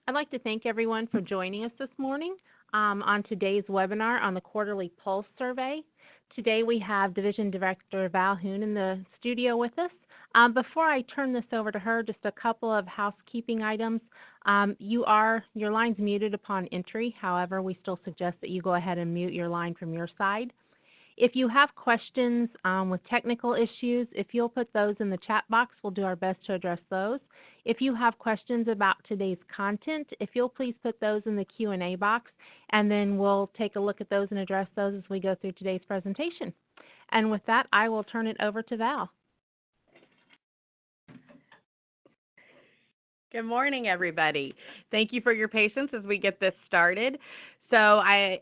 I'd like to thank everyone for joining us this morning on today's webinar on the Quarterly Pulse Survey. Today we have Division Director Val Huhn in the studio with us. Before I turn this over to her, just a couple of housekeeping items. Your line's muted upon entry. However, we still suggest that you go ahead and mute your line from your side. If you have questions with technical issues, if you'll put those in the chat box, we'll do our best to address those. If you have questions about today's content, if you'll please put those in the Q&A box, and then we'll take a look at those and address those as we go through today's presentation. And with that, I will turn it over to Val. Good morning, everybody. Thank you for your patience as we get this started. So I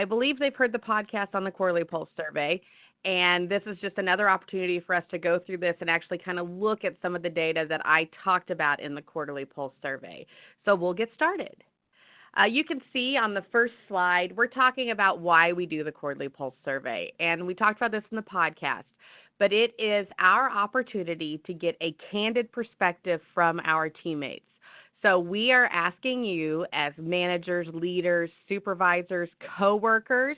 believe they've heard the podcast on the Quarterly Pulse Survey, and this is just another opportunity for us to go through this and actually kind of look at some of the data that I talked about in the Quarterly Pulse Survey. So we'll get started. You can see on the first slide, we're talking about why we do the Quarterly Pulse Survey, and we talked about this in the podcast, but it is our opportunity to get a candid perspective from our teammates. So we are asking you as managers, leaders, supervisors, coworkers,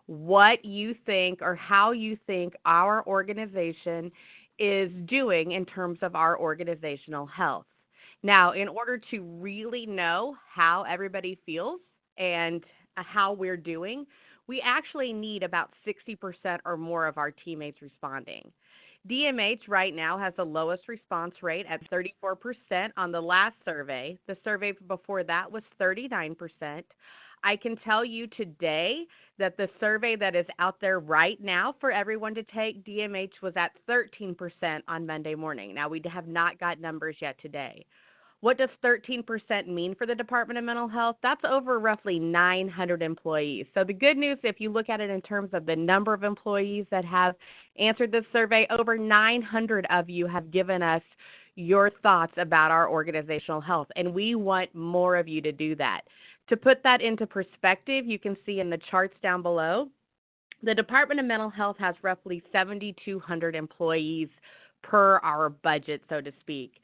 what you think or how you think our organization is doing in terms of our organizational health. Now, in order to really know how everybody feels and how we're doing, we actually need about 60% or more of our teammates responding. DMH right now has the lowest response rate at 34% on the last survey. The survey before that was 39%. I can tell you today that the survey that is out there right now for everyone to take, DMH was at 13% on Monday morning. Now, we have not got numbers yet today. What does 13% mean for the Department of Mental Health? That's over roughly 900 employees. So the good news, if you look at it in terms of the number of employees that have answered this survey, over 900 of you have given us your thoughts about our organizational health, and we want more of you to do that. To put that into perspective, you can see in the charts down below, the Department of Mental Health has roughly 7,200 employees per our budget, so to speak.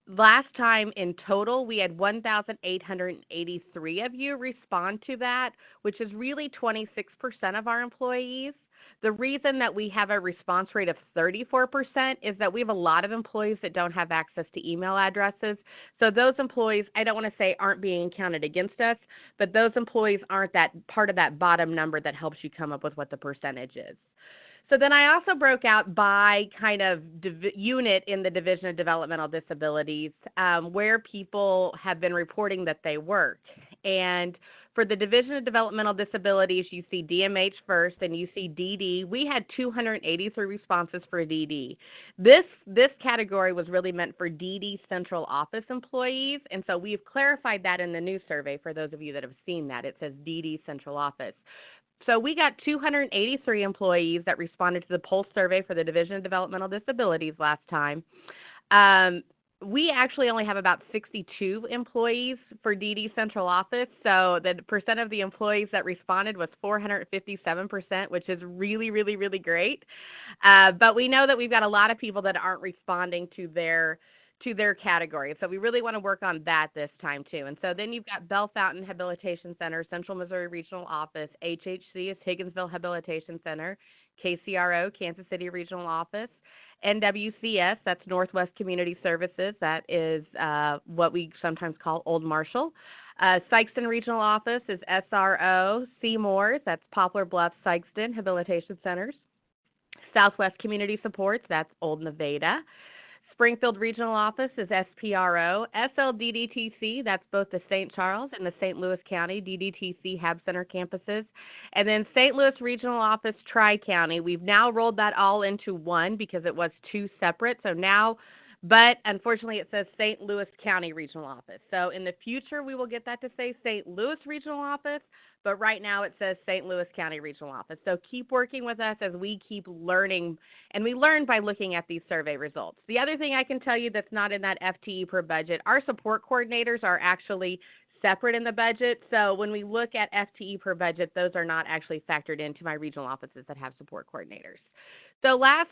Last time in total, we had 1,883 of you respond to that, which is really 26% of our employees. The reason that we have a response rate of 34% is that we have a lot of employees that don't have access to email addresses. So those employees, I don't want to say aren't being counted against us, but those employees aren't that part of that bottom number that helps you come up with what the percentage is. So then I also broke out by kind of unit in the Division of Developmental Disabilities where people have been reporting that they work. And for the Division of Developmental Disabilities, you see DMH first, and you see DD. We had 283 responses for DD. This category was really meant for DD Central Office employees, and so we've clarified that in the new survey for those of you that have seen that. It says DD Central Office. So we got 283 employees that responded to the Pulse survey for the Division of Developmental Disabilities last time. We actually only have about 62 employees for DD Central Office, so the percent of the employees that responded was 457%, which is really, really, really great. But we know that we've got a lot of people that aren't responding to their category. So we really want to work on that this time too. And so then you've got Bell Fountain Habilitation Center, Central Missouri Regional Office, HHC is Higginsville Habilitation Center, KCRO, Kansas City Regional Office, NWCS, that's Northwest Community Services, that is what we sometimes call Old Marshall. Sikeston Regional Office is SRO, Seymour's, that's Poplar Bluff, Sikeston Habilitation Centers. Southwest Community Supports, that's Old Nevada. Springfield Regional Office is SPRO. SLDDTC, that's both the St. Charles and the St. Louis County DDTC Hab Center campuses. And then St. Louis Regional Office, Tri-County. We've now rolled that all into one because it was two separate. So now, but unfortunately it says St. Louis County Regional Office. So in the future we will get that to say St. Louis Regional Office, but right now it says St. Louis County Regional Office. So keep working with us as we keep learning, and we learn by looking at these survey results. The other thing I can tell you that's not in that FTE per budget, our support coordinators are actually separate in the budget. So when we look at FTE per budget, those are not actually factored into my regional offices that have support coordinators. So last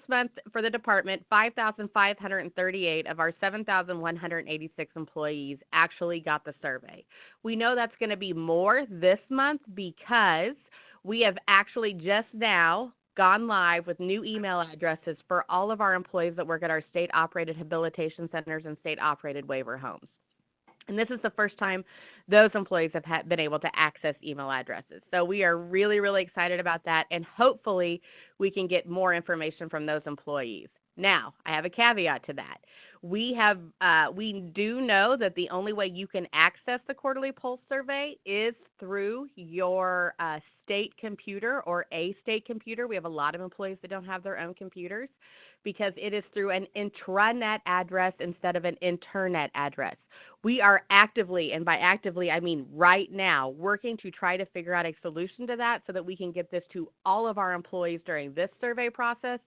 month for the department, 5,538 of our 7,186 employees actually got the survey. We know that's going to be more this month because we have actually just now gone live with new email addresses for all of our employees that work at our state-operated habilitation centers and state-operated waiver homes. And this is the first time those employees have been able to access email addresses. So we are really, really excited about that, and hopefully we can get more information from those employees. Now, I have a caveat to that. We do know that the only way you can access the Quarterly Pulse Survey is through your state computer or a state computer. We have a lot of employees that don't have their own computers because it is through an intranet address instead of an internet address. We are actively, and by actively I mean right now, working to try to figure out a solution to that so that we can get this to all of our employees during this survey process.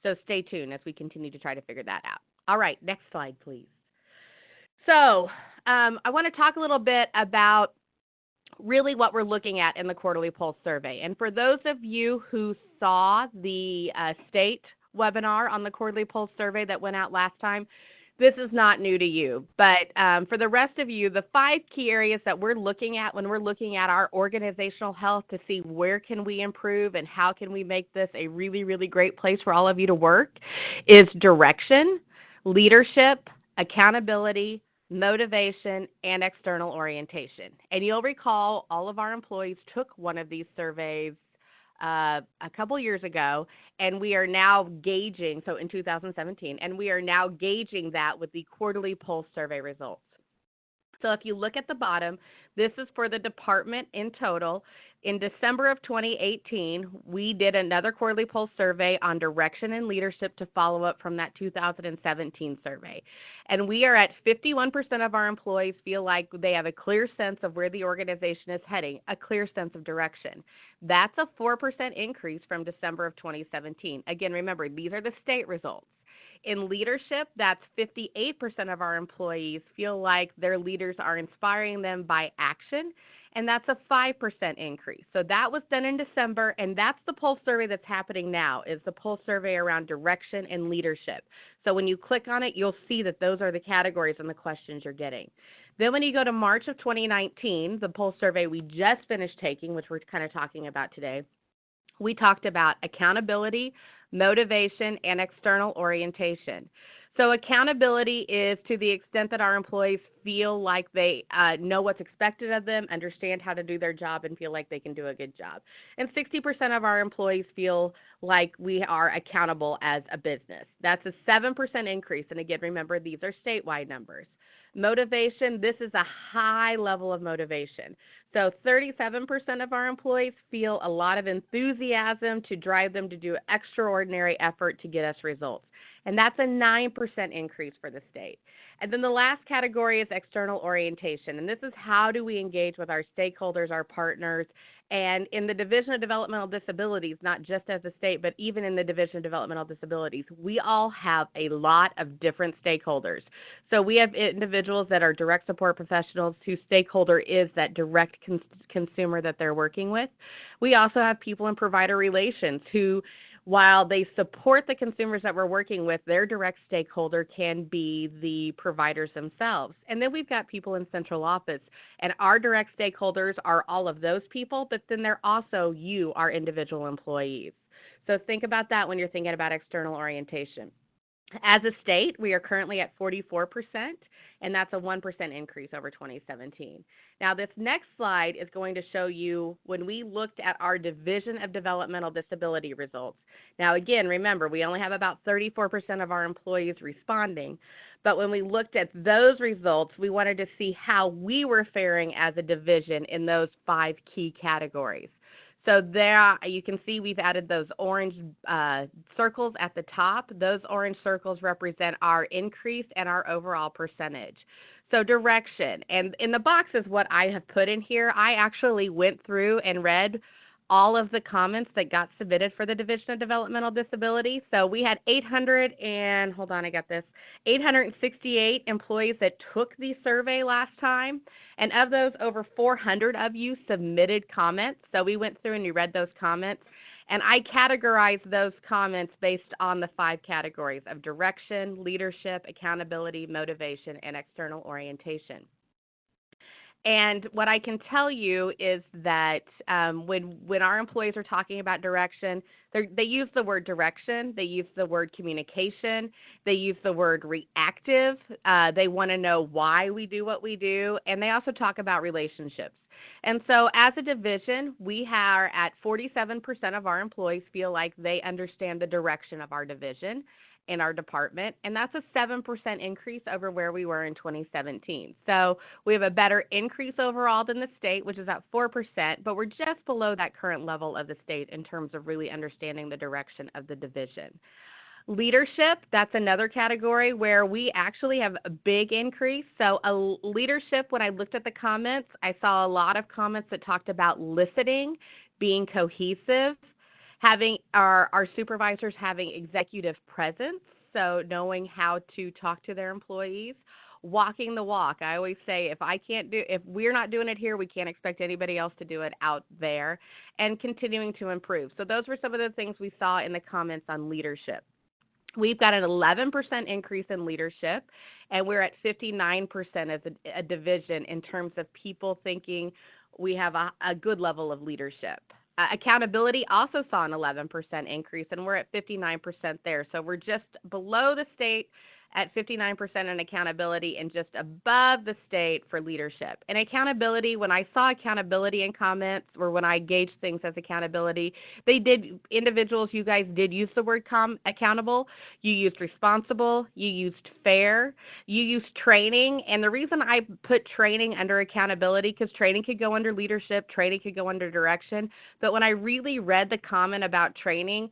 So stay tuned as we continue to try to figure that out. All right, next slide, please. So I want to talk a little bit about really what we're looking at in the Quarterly Pulse Survey. And for those of you who saw the state webinar on the Quarterly Pulse Survey that went out last time, this is not new to you. But for the rest of you, the 5 key areas that we're looking at when we're looking at our organizational health to see where can we improve and how can we make this a really, really great place for all of you to work is direction, leadership, accountability, motivation, and external orientation. And you'll recall all of our employees took one of these surveys a couple years ago, and we are now gauging, so in 2017, and we are now gauging that with the Quarterly Pulse Survey results. So if you look at the bottom, this is for the department in total. In December of 2018, we did another Quarterly Pulse Survey on direction and leadership to follow up from that 2017 survey. And we are at 51% of our employees feel like they have a clear sense of where the organization is heading, a clear sense of direction. That's a 4% increase from December of 2017. Again, remember, these are the state results. In leadership, that's 58% of our employees feel like their leaders are inspiring them by action, and that's a 5% increase. So that was done in December, and that's the Pulse Survey that's happening now, is the Pulse Survey around direction and leadership. So when you click on it, you'll see that those are the categories and the questions you're getting. Then when you go to March of 2019, the Pulse Survey we just finished taking, which we're kind of talking about today, we talked about accountability, motivation, and external orientation. So accountability is to the extent that our employees feel like they know what's expected of them, understand how to do their job, and feel like they can do a good job. And 60% of our employees feel like we are accountable as a business. That's a 7% increase. And again, remember, these are statewide numbers. Motivation, this is a high level of motivation. So 37% of our employees feel a lot of enthusiasm to drive them to do extraordinary effort to get us results. And that's a 9% increase for the state. And then the last category is external orientation. And this is how do we engage with our stakeholders, our partners, and in the Division of Developmental Disabilities, not just as a state, but even in the Division of Developmental Disabilities, we all have a lot of different stakeholders. So we have individuals that are direct support professionals whose stakeholder is that direct consumer that they're working with. We also have people in provider relations who, while they support the consumers that we're working with, their direct stakeholder can be the providers themselves. And then we've got people in central office, and our direct stakeholders are all of those people, but then they're also you, our individual employees. So think about that when you're thinking about external orientation. As a state, we are currently at 44%, and that's a 1% increase over 2017. Now, this next slide is going to show you when we looked at our Division of Developmental Disability results. Now, again, remember, we only have about 34% of our employees responding, but when we looked at those results, we wanted to see how we were faring as a division in those 5 key categories. So there you can see we've added those orange circles at the top. Those orange circles represent our increase and our overall percentage. So direction, and in the boxes what I have put in here, I actually went through and read all of the comments that got submitted for the Division of Developmental Disability. So we had 868 employees that took the survey last time. And of those, over 400 of you submitted comments. So we went through and we read those comments. And I categorize those comments based on the 5 categories of direction, leadership, accountability, motivation, and external orientation. And what I can tell you is that when our employees are talking about direction, they use the word direction, they use the word communication, they use the word reactive, they want to know why we do what we do, and they also talk about relationships. And so as a division, we are at 47% of our employees feel like they understand the direction of our division in our department, and that's a 7% increase over where we were in 2017. So we have a better increase overall than the state, which is at 4%, but we're just below that current level of the state in terms of really understanding the direction of the division. Leadership, that's another category where we actually have a big increase. So leadership, when I looked at the comments, I saw a lot of comments that talked about listening, being cohesive, having our supervisors having executive presence, so knowing how to talk to their employees, walking the walk. I always say if we're not doing it here, we can't expect anybody else to do it out there, and continuing to improve. So those were some of the things we saw in the comments on leadership. We've got an 11% increase in leadership, and we're at 59% as a division in terms of people thinking we have a good level of leadership. Accountability also saw an 11% increase, and we're at 59% there. So we're just below the state at 59% in accountability and just above the state for leadership. And accountability, when I saw accountability in comments or when I gauged things as accountability, individuals, you guys did use the word accountable. You used responsible. You used fair. You used training. And the reason I put training under accountability, because training could go under leadership, training could go under direction. But when I really read the comment about training,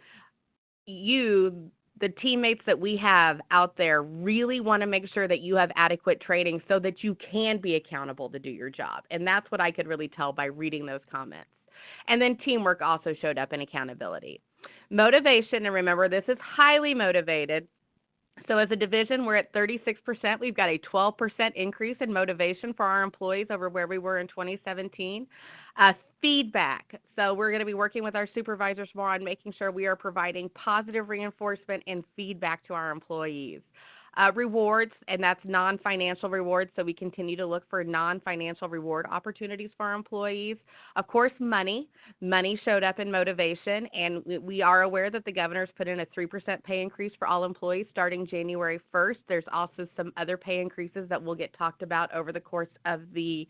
the teammates that we have out there really want to make sure that you have adequate training so that you can be accountable to do your job. And that's what I could really tell by reading those comments. And then teamwork also showed up in accountability. Motivation, and remember, this is highly motivated. So as a division, we're at 36%. We've got a 12% increase in motivation for our employees over where we were in 2017. Feedback. So we're going to be working with our supervisors more on making sure we are providing positive reinforcement and feedback to our employees. Rewards, and that's non-financial rewards, so we continue to look for non-financial reward opportunities for our employees. Of course, money. Money showed up in motivation, and we are aware that the governor's put in a 3% pay increase for all employees starting January 1st. There's also some other pay increases that will get talked about over the course of the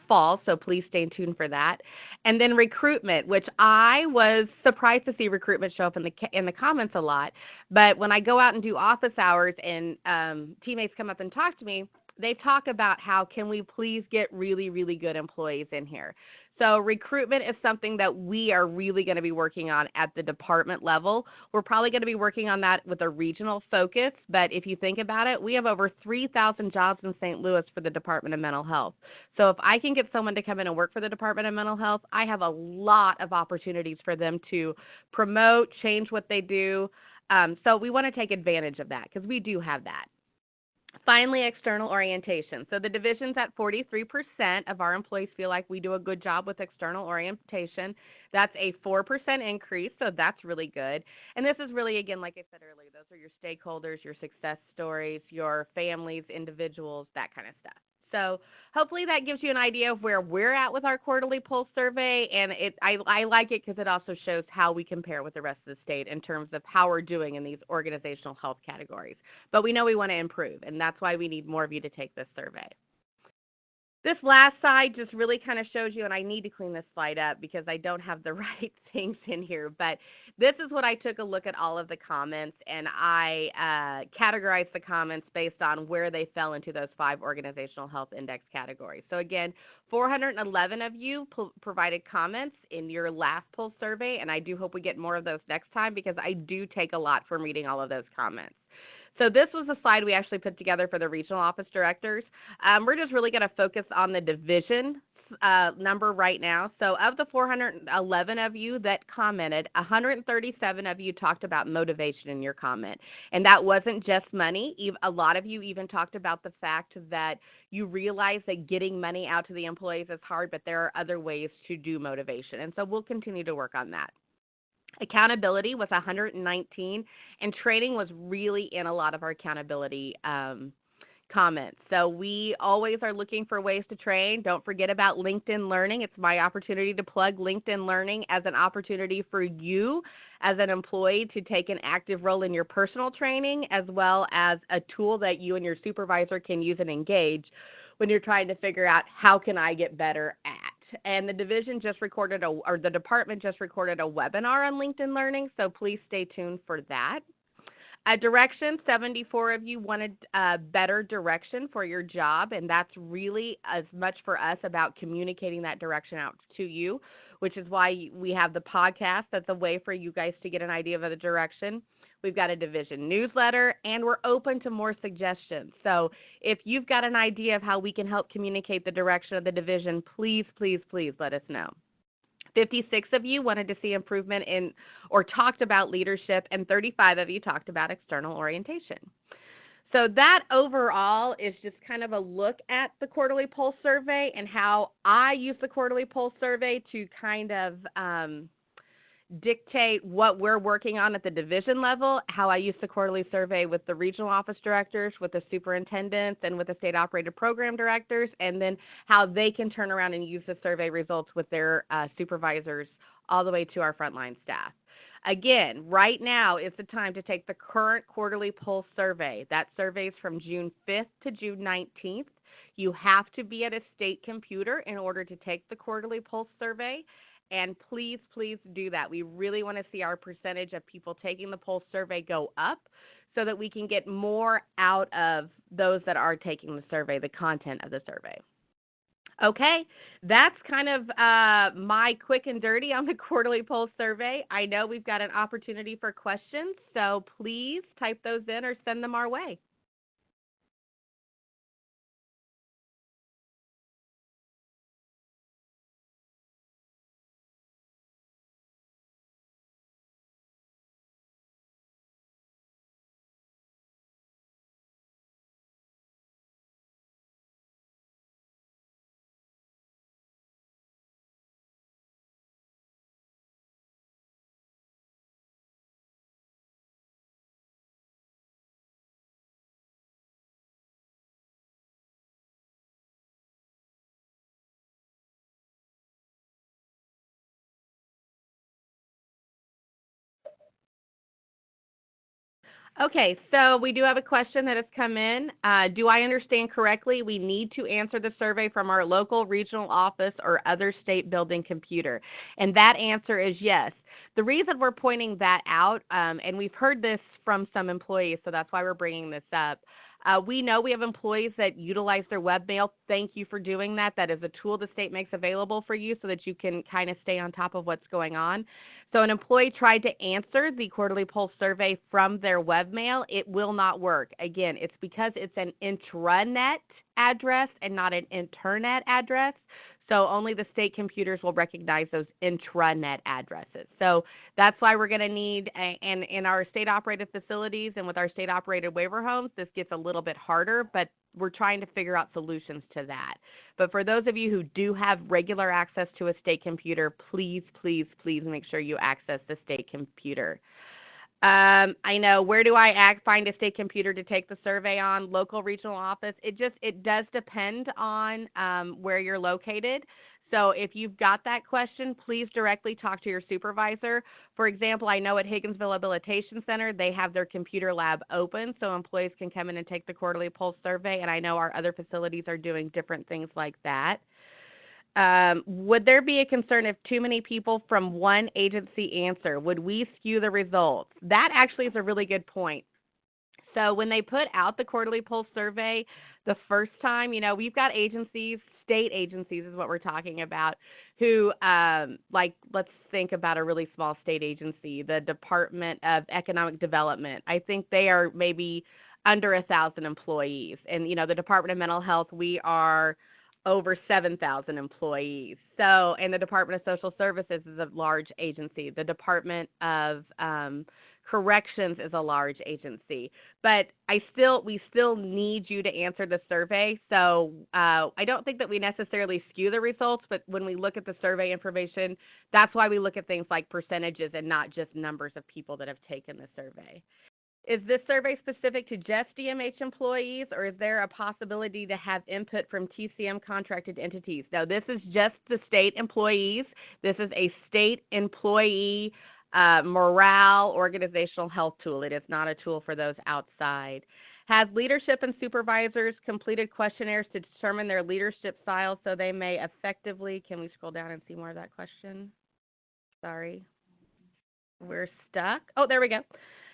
fall, so please stay tuned for that. And then recruitment, which I was surprised to see recruitment show up in the comments a lot. But when I go out and do office hours and teammates come up and talk to me, they talk about how can we please get really, really good employees in here. So recruitment is something that we are really going to be working on at the department level. We're probably going to be working on that with a regional focus, but if you think about it, we have over 3,000 jobs in St. Louis for the Department of Mental Health. So if I can get someone to come in and work for the Department of Mental Health, I have a lot of opportunities for them to promote, change what they do. So we want to take advantage of that because we do have that. Finally, external orientation. So the division's at 43% of our employees feel like we do a good job with external orientation. That's a 4% increase, so that's really good. And this is really, again, like I said earlier, those are your stakeholders, your success stories, your families, individuals, that kind of stuff. So hopefully that gives you an idea of where we're at with our quarterly pulse survey, and I like it because it also shows how we compare with the rest of the state in terms of how we're doing in these organizational health categories. But we know we want to improve, and that's why we need more of you to take this survey. This last slide just really kind of shows you, and I need to clean this slide up because I don't have the right things in here, but this is what I took a look at all of the comments, and I categorized the comments based on where they fell into those 5 organizational health index categories. So again, 411 of you provided comments in your last pulse survey, and I do hope we get more of those next time because I do take a lot from reading all of those comments. So this was a slide we actually put together for the regional office directors. We're just really going to focus on the division number right now. So of the 411 of you that commented, 137 of you talked about motivation in your comment. And that wasn't just money. A lot of you even talked about the fact that you realize that getting money out to the employees is hard, but there are other ways to do motivation. And so we'll continue to work on that. Accountability was 119, and training was really in a lot of our accountability comments. So we always are looking for ways to train. Don't forget about LinkedIn Learning. It's my opportunity to plug LinkedIn Learning as an opportunity for you as an employee to take an active role in your personal training, as well as a tool that you and your supervisor can use and engage when you're trying to figure out how can I get better at. And the division just recorded the department just recorded a webinar on LinkedIn Learning, so please stay tuned for that. Direction, 74 of you wanted better direction for your job, and that's really as much for us about communicating that direction out to you, which is why we have the podcast. That's a way for you guys to get an idea of the direction. We've got a division newsletter, and we're open to more suggestions. So if you've got an idea of how we can help communicate the direction of the division, please, please, please let us know. 56 of you wanted to see improvement in or talked about leadership, and 35 of you talked about external orientation. So that overall is just kind of a look at the quarterly pulse survey and how I use the quarterly pulse survey to kind of dictate what we're working on at the division level, how I use the quarterly survey with the regional office directors, with the superintendents, and with the state operated program directors, and then how they can turn around and use the survey results with their supervisors all the way to our frontline staff. Again, right now is the time to take the current quarterly pulse survey. That survey is from June 5th to June 19th. You have to be at a state computer in order to take the quarterly pulse survey. And please, please do that. We really want to see our percentage of people taking the pulse survey go up so that we can get more out of those that are taking the survey, the content of the survey. Okay, that's kind of my quick and dirty on the quarterly pulse survey. I know we've got an opportunity for questions, so please type those in or send them our way. Okay, so we do have a question that has come in. Do I understand correctly we need to answer the survey from our local regional office or other state building computer? And that answer is yes. The reason we're pointing that out, and we've heard this from some employees, so that's why we're bringing this up. We know we have employees that utilize their webmail. Thank you for doing that. That is a tool the state makes available for you so that you can kind of stay on top of what's going on. So an employee tried to answer the quarterly pulse survey from their webmail. It will not work. Again, it's because it's an intranet address and not an internet address. So only the state computers will recognize those intranet addresses. So that's why we're going to need, and in our state-operated facilities and with our state-operated waiver homes, this gets a little bit harder, but we're trying to figure out solutions to that. But for those of you who do have regular access to a state computer, please, please, please make sure you access the state computer. I know, where do I find a state computer to take the survey on? Local, regional office? It does depend on where you're located. So if you've got that question, please directly talk to your supervisor. For example, I know at Higginsville Rehabilitation Center, they have their computer lab open so employees can come in and take the quarterly pulse survey, and I know our other facilities are doing different things like that. Would there be a concern if too many people from one agency answer? Would we skew the results? That actually is a really good point. So when they put out the quarterly pulse survey the first time, we've got agencies, state agencies is what we're talking about, who, let's think about a really small state agency, the Department of Economic Development. I think they are maybe under 1,000 employees. And, the Department of Mental Health, we are over 7,000 employees. So, and the Department of Social Services is a large agency. The Department of Corrections is a large agency, but we still need you to answer the survey. So I don't think that we necessarily skew the results, but when we look at the survey information, that's why we look at things like percentages and not just numbers of people that have taken the survey. Is this survey specific to just DMH employees, or is there a possibility to have input from TCM contracted entities? No, this is just the state employees. This is a state employee morale organizational health tool. It is not a tool for those outside. Has leadership and supervisors completed questionnaires to determine their leadership style so they may effectively, can we scroll down and see more of that question? Sorry. We're stuck. Oh, there we go.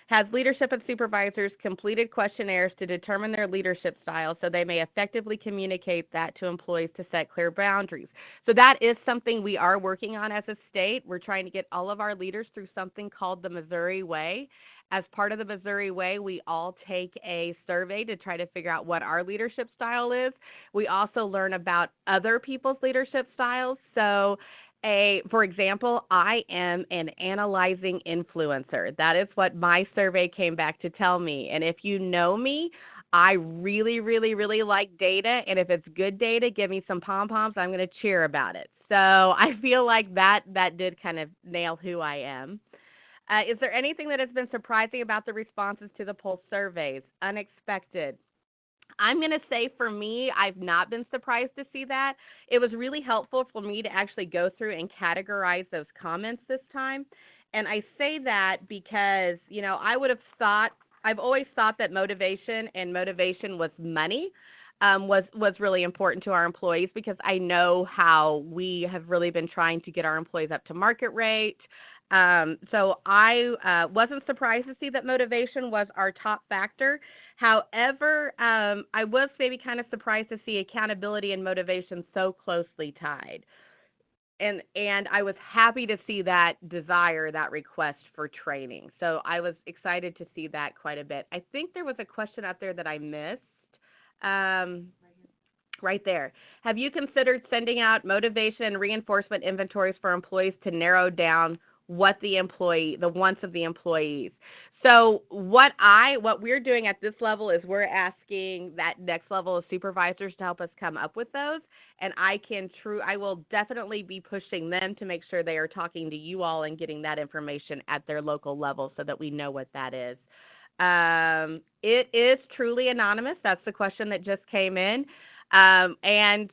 Has leadership and supervisors completed questionnaires to determine their leadership style so they may effectively communicate that to employees to set clear boundaries? So that is something we are working on as a state. We're trying to get all of our leaders through something called the Missouri Way. As part of the Missouri Way, we all take a survey to try to figure out what our leadership style is. We also learn about other people's leadership styles. So for example, I am an analyzing influencer. That is what my survey came back to tell me. And if you know me, I really, really, really like data. And if it's good data, give me some pom-poms. I'm going to cheer about it. So I feel like that did kind of nail who I am. Is there anything that has been surprising about the responses to the pulse surveys? Unexpected. I'm going to say for me, I've not been surprised to see that. It was really helpful for me to actually go through and categorize those comments this time. And I say that because, you know, I've always thought that motivation was money was really important to our employees, because I know how we have really been trying to get our employees up to market rate. So I wasn't surprised to see that motivation was our top factor. However, I was maybe kind of surprised to see accountability and motivation so closely tied. And I was happy to see that request for training. So I was excited to see that quite a bit. I think there was a question out there that I missed. Right there. Have you considered sending out motivation and reinforcement inventories for employees to narrow down what the wants of the employees? So what we're doing at this level is we're asking that next level of supervisors to help us come up with those, and I will definitely be pushing them to make sure they are talking to you all and getting that information at their local level so that we know what that is. It is truly anonymous. That's the question that just came in. And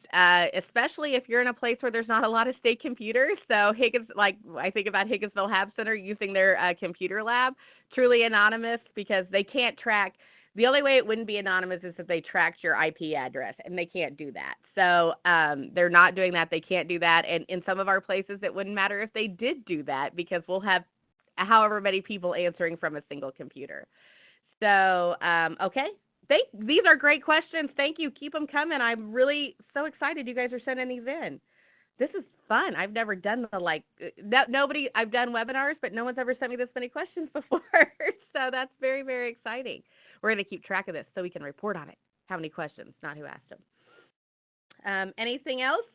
especially if you're in a place where there's not a lot of state computers. So I think about Higginsville Hab Center using their computer lab, truly anonymous, because they can't track. The only way it wouldn't be anonymous is if they tracked your IP address, and they can't do that. So they're not doing that. They can't do that. And in some of our places, it wouldn't matter if they did do that, because we'll have however many people answering from a single computer. So, okay. These are great questions. Thank you. Keep them coming. I'm really so excited you guys are sending these in. This is fun. I've never done I've done webinars, but no one's ever sent me this many questions before. So that's very, very exciting. We're going to keep track of this so we can report on it. How many questions, not who asked them. Anything else?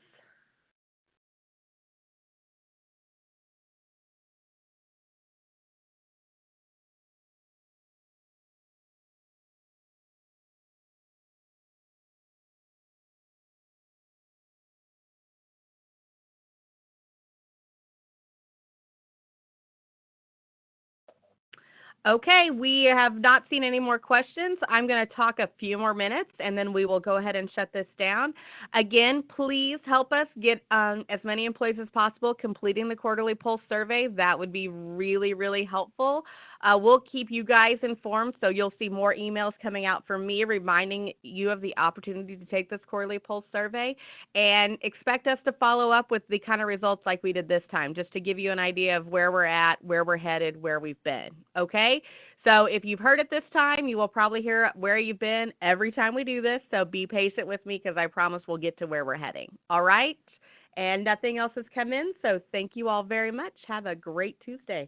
Okay, we have not seen any more questions. I'm going to talk a few more minutes, and then we will go ahead and shut this down. Again, please help us get as many employees as possible completing the quarterly pulse survey. That would be really, really helpful. We'll keep you guys informed, so you'll see more emails coming out from me reminding you of the opportunity to take this quarterly pulse survey, and expect us to follow up with the kind of results like we did this time, just to give you an idea of where we're at, where we're headed, where we've been, okay? So if you've heard it this time, you will probably hear where you've been every time we do this, so be patient with me, because I promise we'll get to where we're heading, all right? And nothing else has come in, so thank you all very much. Have a great Tuesday.